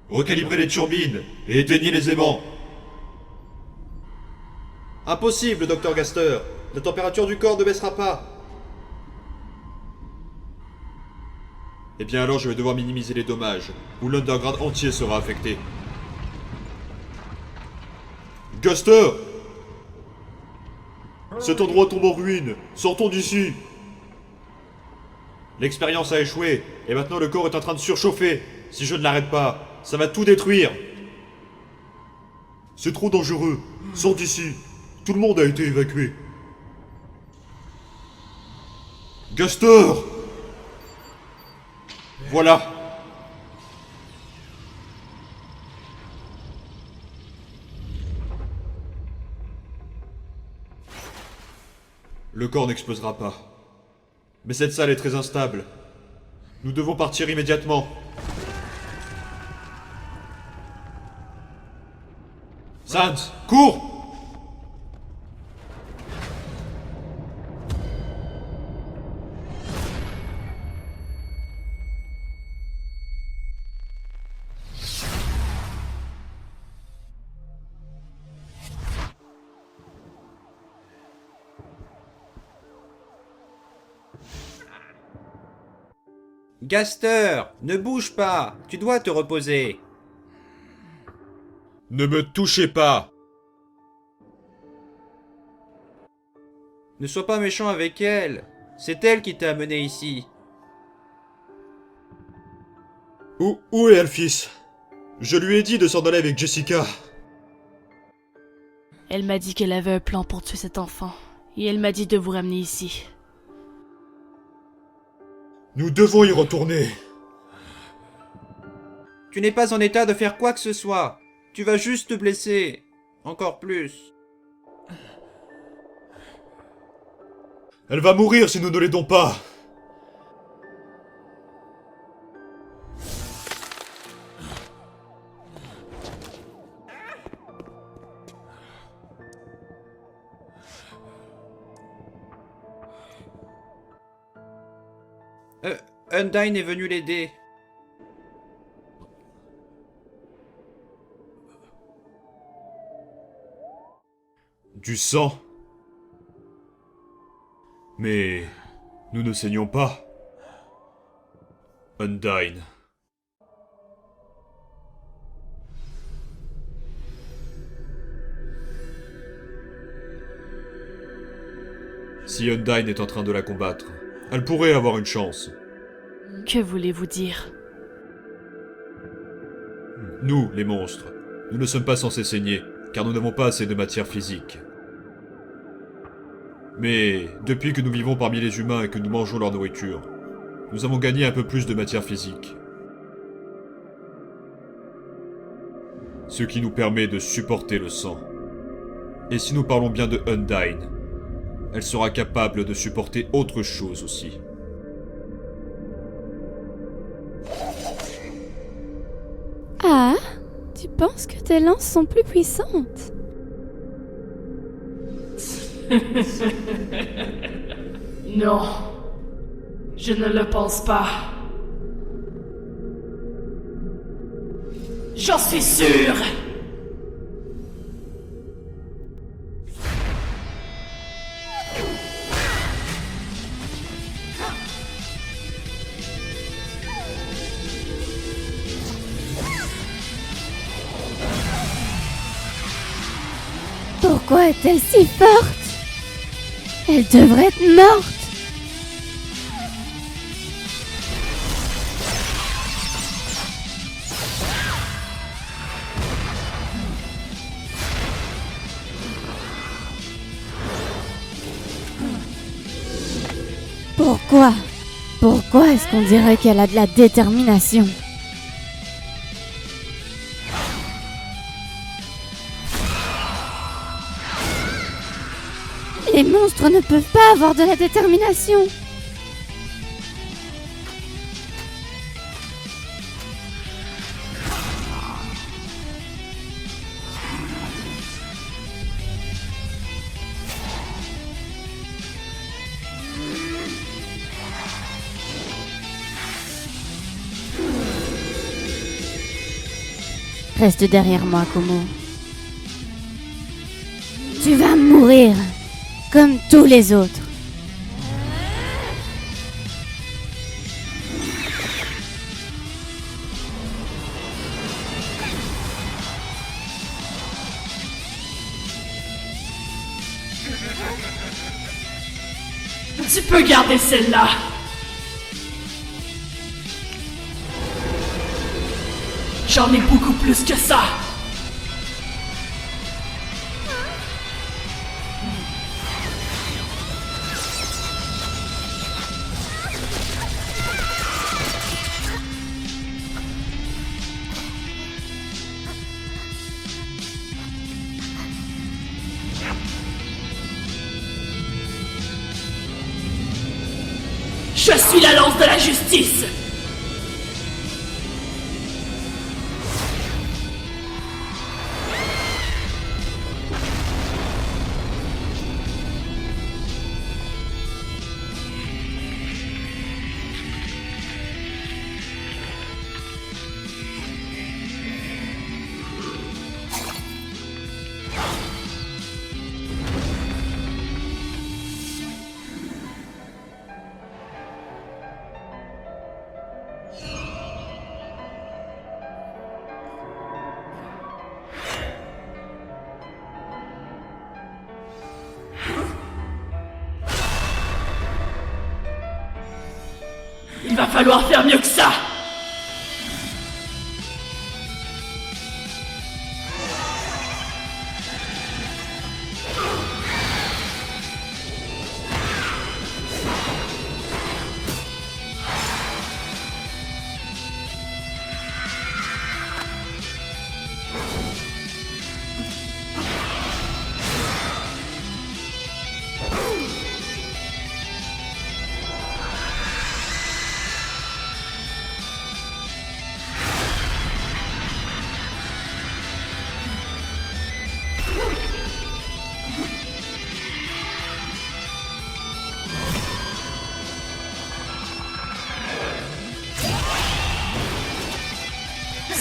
Recalibrez les turbines et éteignez les aimants. Impossible, docteur Gaster. La température du corps ne baissera pas. Eh bien alors je vais devoir minimiser les dommages, ou l'underground entier sera affecté. Gaster! Cet endroit tombe en ruine. Sortons d'ici. L'expérience a échoué, et maintenant le corps est en train de surchauffer. Si je ne l'arrête pas, ça va tout détruire. C'est trop dangereux. Sors d'ici. Tout le monde a été évacué. Gaster! Voilà. Le corps n'explosera pas. Mais cette salle est très instable. Nous devons partir immédiatement. Sans, cours! Gaster, ne bouge pas, tu dois te reposer. Ne me touchez pas! Ne sois pas méchant avec elle, c'est elle qui t'a amené ici. Où est Alphys? Je lui ai dit de s'en aller avec Jessica. Elle m'a dit qu'elle avait un plan pour tuer cet enfant. Et elle m'a dit de vous ramener ici. Nous devons y retourner. Tu n'es pas en état de faire quoi que ce soit. Tu vas juste te blesser. Encore plus. Elle va mourir si nous ne l'aidons pas. Undyne est venu l'aider. Du sang. Mais nous ne saignons pas. Undyne. Si Undyne est en train de la combattre, elle pourrait avoir une chance. Que voulez-vous dire? Nous, les monstres, nous ne sommes pas censés saigner, car nous n'avons pas assez de matière physique. Mais depuis que nous vivons parmi les humains et que nous mangeons leur nourriture, nous avons gagné un peu plus de matière physique. Ce qui nous permet de supporter le sang. Et si nous parlons bien de Undyne, elle sera capable de supporter autre chose aussi. Ah, tu penses que tes lances sont plus puissantes? Non. Je ne le pense pas. J'en suis sûre! Pourquoi est-elle si forte? Elle devrait être morte. Pourquoi? Pourquoi est-ce qu'on dirait qu'elle a de la détermination? Les monstres ne peuvent pas avoir de la détermination. Reste derrière moi, Como. Tu vas mourir, comme tous les autres. Tu peux garder celle-là. J'en ai beaucoup plus que ça. Je suis la lance de la justice. Il va falloir faire mieux que ça.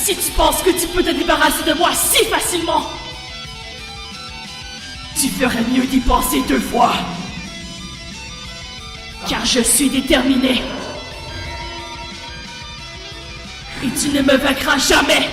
Si tu penses que tu peux te débarrasser de moi si facilement, tu ferais mieux d'y penser 2 fois. Car je suis déterminé. Et tu ne me vaincras jamais.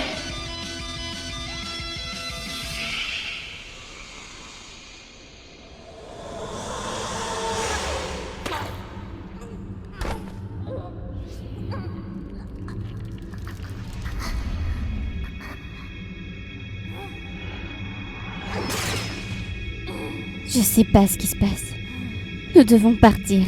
Je sais pas ce qui se passe. Nous devons partir.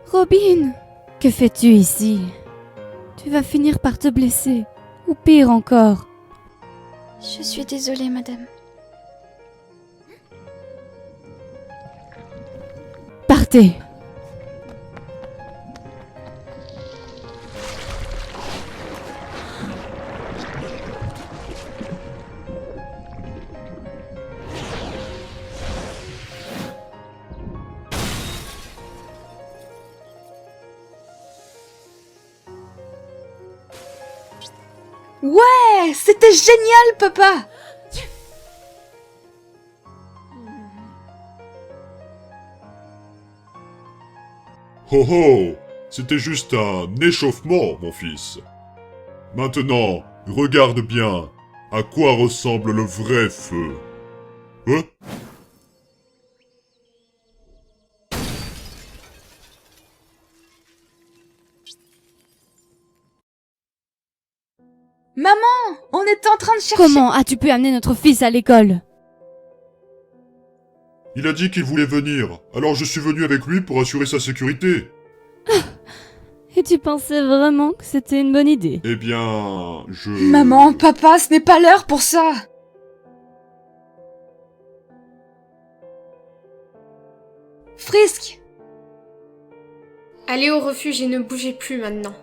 Robin, que fais-tu ici? Tu vas finir par te blesser, ou pire encore. Je suis désolée, madame. Partez! Ouais, c'était génial, papa! Oh oh, c'était juste un échauffement, mon fils. Maintenant, regarde bien à quoi ressemble le vrai feu. Hein? Maman, on On était en train de chercher... Comment as-tu pu amener notre fils à l'école? Il a dit qu'il voulait venir, alors je suis venu avec lui pour assurer sa sécurité. Et tu pensais vraiment que c'était une bonne idée? Eh bien, je... Maman, papa, ce n'est pas l'heure pour ça. Frisk! Allez au refuge et ne bougez plus maintenant.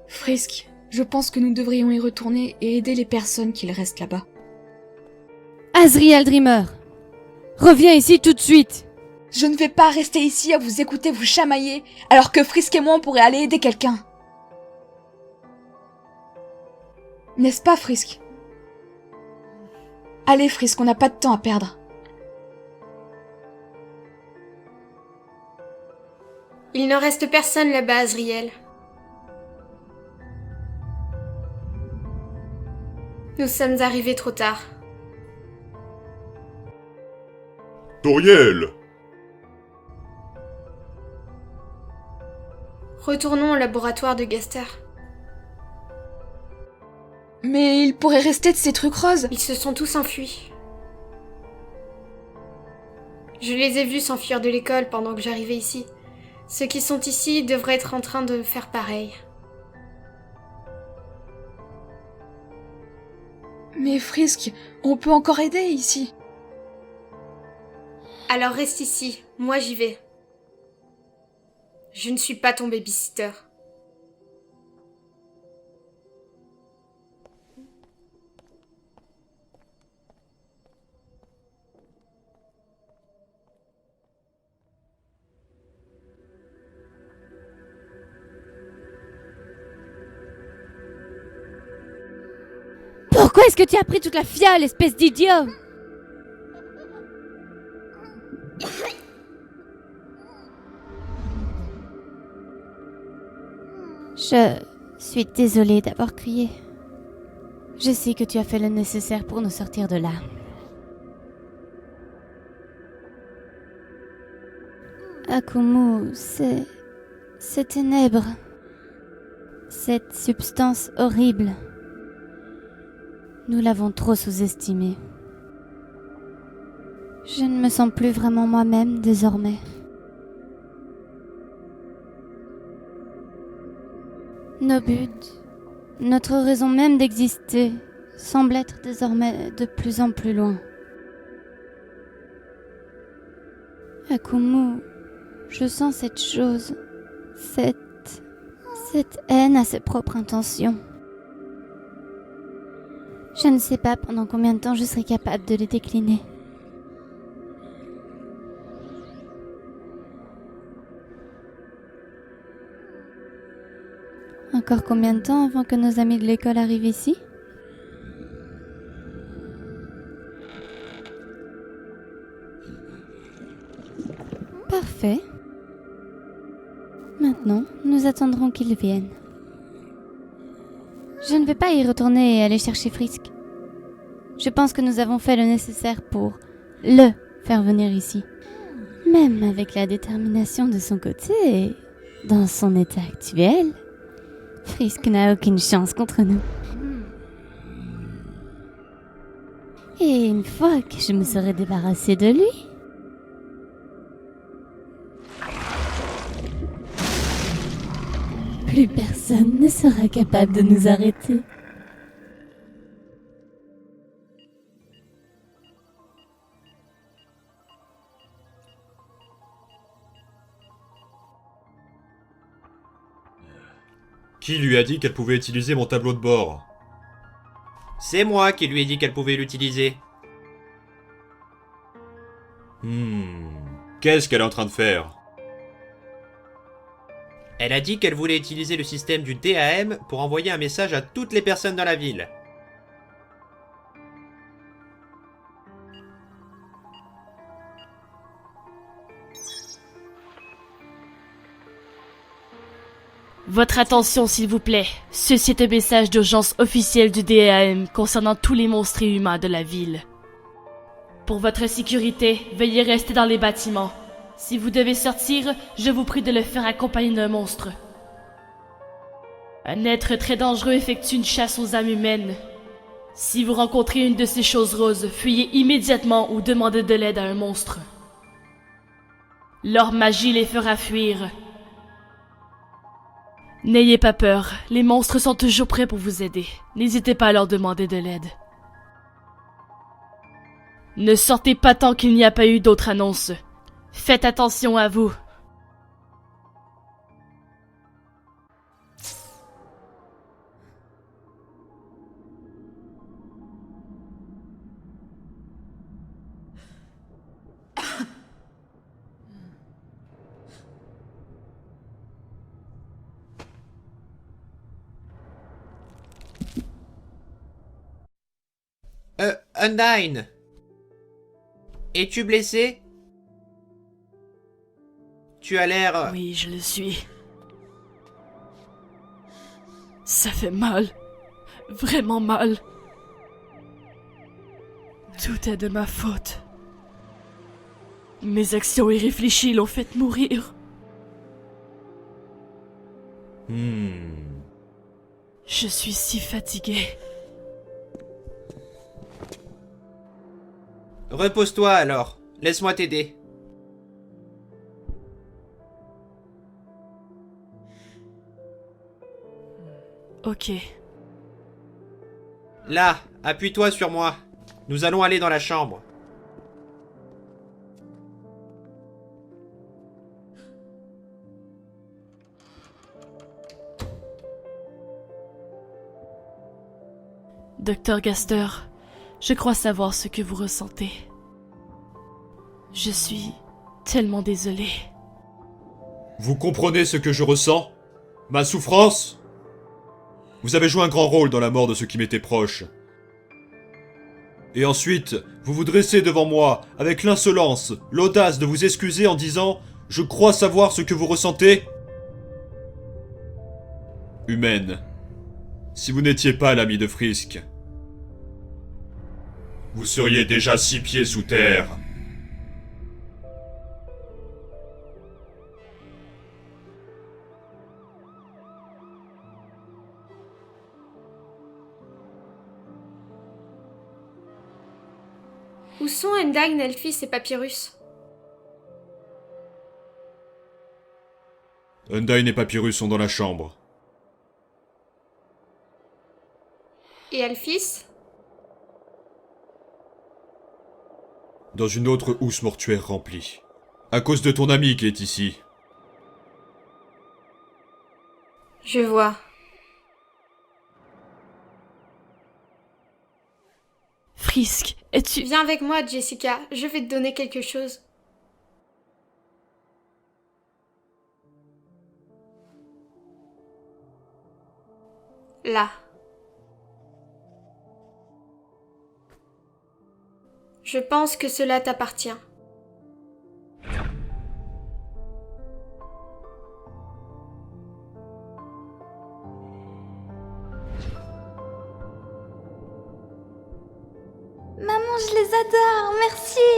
Frisk, je pense que nous devrions y retourner et aider les personnes qui restent là-bas. Azriel Dreamer, reviens ici tout de suite. Je ne vais pas rester ici à vous écouter vous chamailler, alors que Frisk et moi on pourrait aller aider quelqu'un. N'est-ce pas, Frisk? Allez, Frisk, on n'a pas de temps à perdre. Il ne reste personne là-bas, Azriel. Nous sommes arrivés trop tard. Toriel! Retournons au laboratoire de Gaster. Mais il pourrait rester de ces trucs roses. Ils se sont tous enfuis. Je les ai vus s'enfuir de l'école pendant que j'arrivais ici. Ceux qui sont ici devraient être en train de faire pareil. Mais Frisk, on peut encore aider ici. Alors reste ici, moi j'y vais. Je ne suis pas ton babysitter. Pourquoi est-ce que tu as pris toute la fiole, espèce d'idiot? Je suis désolée d'avoir crié. Je sais que tu as fait le nécessaire pour nous sortir de là. Akumu, ces ténèbres, cette substance horrible, nous l'avons trop sous-estimée. Je ne me sens plus vraiment moi-même désormais. Nos buts, notre raison même d'exister, semblent être désormais de plus en plus loin. Akumu, je sens cette chose, cette haine à ses propres intentions. Je ne sais pas pendant combien de temps je serai capable de les décliner. Encore combien de temps avant que nos amis de l'école arrivent ici? Parfait. Maintenant, nous attendrons qu'ils viennent. Je ne vais pas y retourner et aller chercher Frisk. Je pense que nous avons fait le nécessaire pour le faire venir ici. Même avec la détermination de son côté, dans son état actuel, Frisk n'a aucune chance contre nous. Et une fois que je me serai débarrassée de lui, plus personne ne sera capable de nous arrêter. Qui lui a dit qu'elle pouvait utiliser mon tableau de bord? C'est moi qui lui ai dit qu'elle pouvait l'utiliser. Qu'est-ce qu'elle est en train de faire? Elle a dit qu'elle voulait utiliser le système du DAM pour envoyer un message à toutes les personnes dans la ville. Votre attention, s'il vous plaît. Ceci est un message d'urgence officiel du DAM concernant tous les monstres et humains de la ville. Pour votre sécurité, veuillez rester dans les bâtiments. Si vous devez sortir, je vous prie de le faire accompagner d'un monstre. Un être très dangereux effectue une chasse aux âmes humaines. Si vous rencontrez une de ces choses roses, fuyez immédiatement ou demandez de l'aide à un monstre. Leur magie les fera fuir. N'ayez pas peur, les monstres sont toujours prêts pour vous aider. N'hésitez pas à leur demander de l'aide. Ne sortez pas tant qu'il n'y a pas eu d'autres annonces. Faites attention à vous. Undyne! Es-tu blessé? Tu as l'air... Oui, je le suis. Ça fait mal. Vraiment mal. Tout est de ma faute. Mes actions irréfléchies l'ont fait mourir. Je suis si fatigué. Repose-toi alors. Laisse-moi t'aider. Ok. Là, appuie-toi sur moi. Nous allons aller dans la chambre. Docteur Gaster, je crois savoir ce que vous ressentez. Je suis tellement désolée. Vous comprenez ce que je ressens? Ma souffrance? Vous avez joué un grand rôle dans la mort de ceux qui m'étaient proches. Et ensuite, vous vous dressez devant moi avec l'insolence, l'audace de vous excuser en disant « Je crois savoir ce que vous ressentez ». Humaine, si vous n'étiez pas l'ami de Frisk, vous seriez déjà 6 pieds sous terre. Où sont Undyne, Elphys et Papyrus? Undyne et Papyrus sont dans la chambre. Et Elphys? Dans une autre housse mortuaire remplie. À cause de ton ami qui est ici. Je vois. Frisk, es-tu... Viens avec moi, Jessica. Je vais te donner quelque chose. Là. Je pense que cela t'appartient. Maman, je les adore, merci.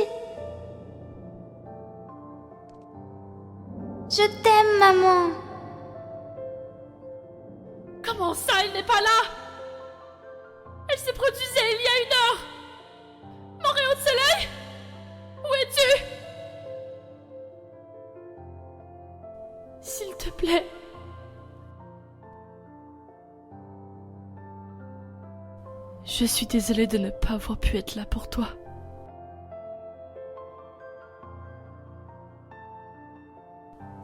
Je t'aime, maman. Comment ça, elle n'est pas là? Elle s'est produisée il y a 1 heure. Mon rayon de soleil? Où es-tu? S'il te plaît. Je suis désolée de ne pas avoir pu être là pour toi.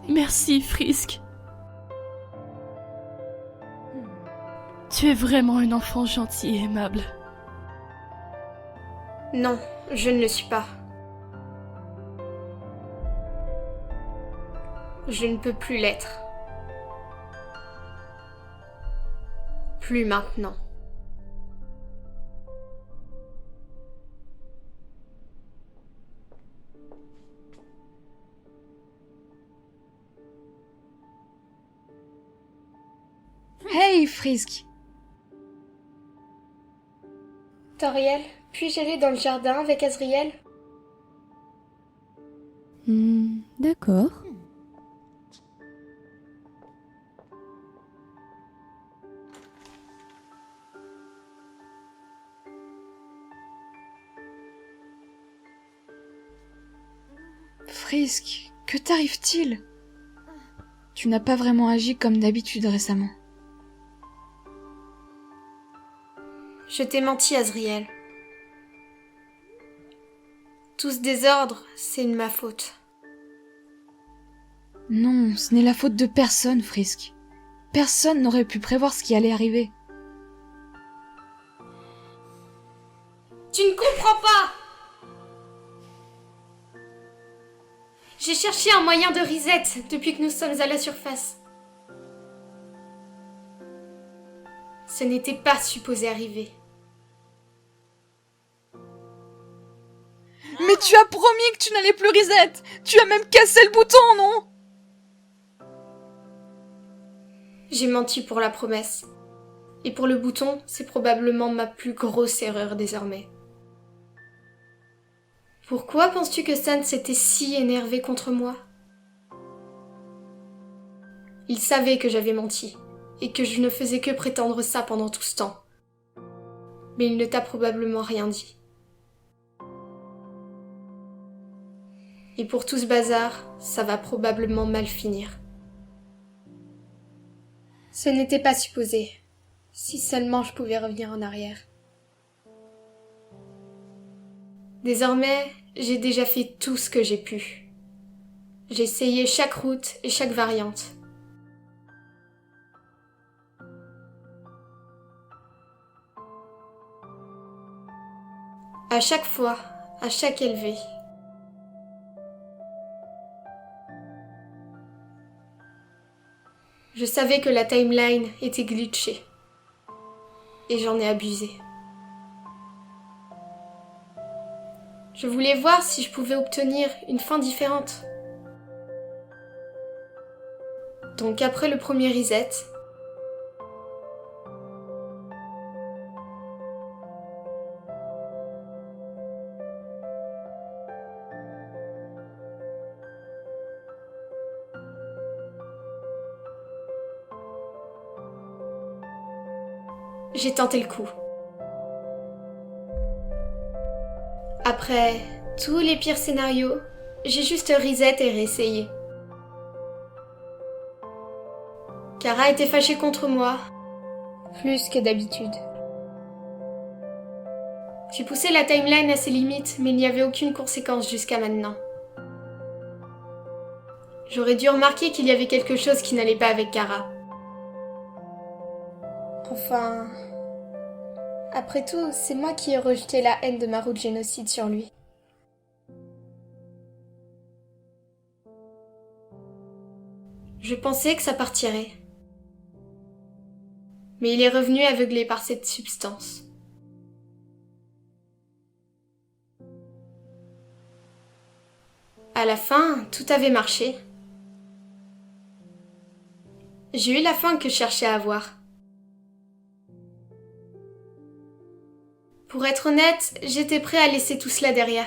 Merci, Frisk. Tu es vraiment un enfant gentil et aimable. Non, je ne le suis pas. Je ne peux plus l'être. Plus maintenant. Hey, Frisk. Toriel, puis-je aller dans le jardin avec Azriel? D'accord. Frisk, que t'arrive-t-il? Tu n'as pas vraiment agi comme d'habitude récemment. Je t'ai menti, Azriel. Tout ce désordre, c'est de ma faute. Non, ce n'est la faute de personne, Frisk. Personne n'aurait pu prévoir ce qui allait arriver. Tu ne comprends pas! J'ai cherché un moyen de reset depuis que nous sommes à la surface. Ce n'était pas supposé arriver. Mais tu as promis que tu n'allais plus reset! Tu as même cassé le bouton, non? J'ai menti pour la promesse. Et pour le bouton, c'est probablement ma plus grosse erreur désormais. Pourquoi penses-tu que Stan s'était si énervé contre moi? Il savait que j'avais menti, et que je ne faisais que prétendre ça pendant tout ce temps. Mais il ne t'a probablement rien dit. Et pour tout ce bazar, ça va probablement mal finir. Ce n'était pas supposé. Si seulement je pouvais revenir en arrière. Désormais, j'ai déjà fait tout ce que j'ai pu. J'ai essayé chaque route et chaque variante. À chaque fois, à chaque élevé. Je savais que la timeline était glitchée. Et j'en ai abusé. Je voulais voir si je pouvais obtenir une fin différente. Donc après le premier reset, j'ai tenté le coup. Après tous les pires scénarios, j'ai juste reset et réessayé. Kara était fâchée contre moi, plus que d'habitude. J'ai poussé la timeline à ses limites, mais il n'y avait aucune conséquence jusqu'à maintenant. J'aurais dû remarquer qu'il y avait quelque chose qui n'allait pas avec Kara. Enfin... Après tout, c'est moi qui ai rejeté la haine de Maru de génocide sur lui. Je pensais que ça partirait. Mais il est revenu aveuglé par cette substance. À la fin, tout avait marché. J'ai eu la fin que je cherchais à avoir. Pour être honnête, j'étais prêt à laisser tout cela derrière.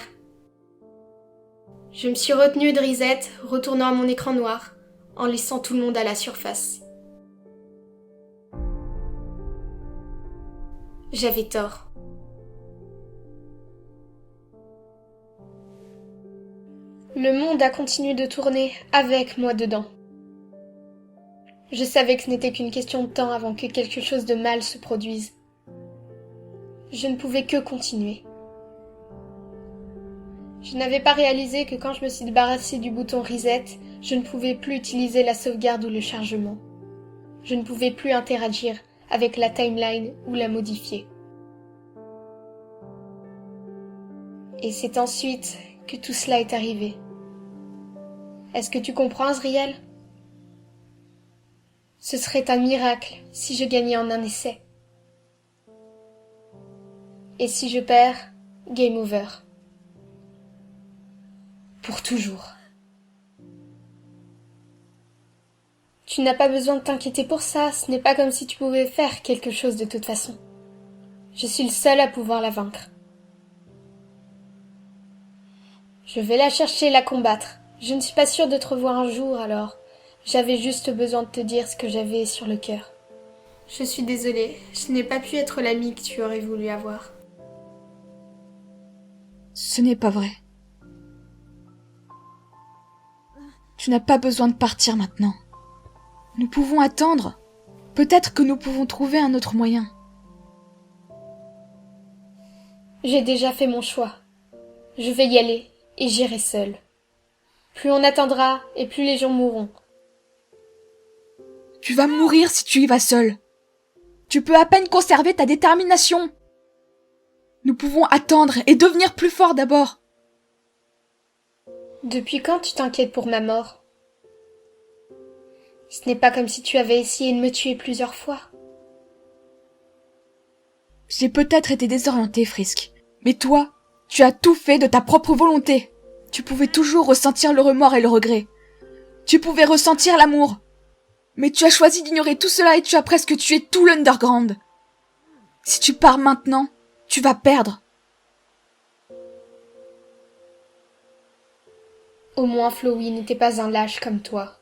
Je me suis retenue de reset, retournant à mon écran noir, en laissant tout le monde à la surface. J'avais tort. Le monde a continué de tourner avec moi dedans. Je savais que ce n'était qu'une question de temps avant que quelque chose de mal se produise. Je ne pouvais que continuer. Je n'avais pas réalisé que quand je me suis débarrassée du bouton reset, je ne pouvais plus utiliser la sauvegarde ou le chargement. Je ne pouvais plus interagir avec la timeline ou la modifier. Et c'est ensuite que tout cela est arrivé. Est-ce que tu comprends, Azriel? Ce serait un miracle si je gagnais en un essai. Et si je perds, game over. Pour toujours. Tu n'as pas besoin de t'inquiéter pour ça, ce n'est pas comme si tu pouvais faire quelque chose de toute façon. Je suis le seul à pouvoir la vaincre. Je vais la chercher et la combattre, Je ne suis pas sûre de te revoir un jour, alors j'avais juste besoin de te dire ce que j'avais sur le cœur. Je suis désolée, je n'ai pas pu être l'amie que tu aurais voulu avoir. Ce n'est pas vrai. Tu n'as pas besoin de partir maintenant. Nous pouvons attendre. Peut-être que nous pouvons trouver un autre moyen. J'ai déjà fait mon choix. Je vais y aller, et j'irai seule. Plus on attendra, et plus les gens mourront. Tu vas mourir si tu y vas seul. Tu peux à peine conserver ta détermination. Nous pouvons attendre et devenir plus forts d'abord. Depuis quand tu t'inquiètes pour ma mort? Ce n'est pas comme si tu avais essayé de me tuer plusieurs fois. J'ai peut-être été désorientée, Frisk. Mais toi, tu as tout fait de ta propre volonté. Tu pouvais toujours ressentir le remords et le regret. Tu pouvais ressentir l'amour. Mais tu as choisi d'ignorer tout cela et tu as presque tué tout l'Underground. Si tu pars maintenant, tu vas perdre. Au moins Flowey n'était pas un lâche comme toi.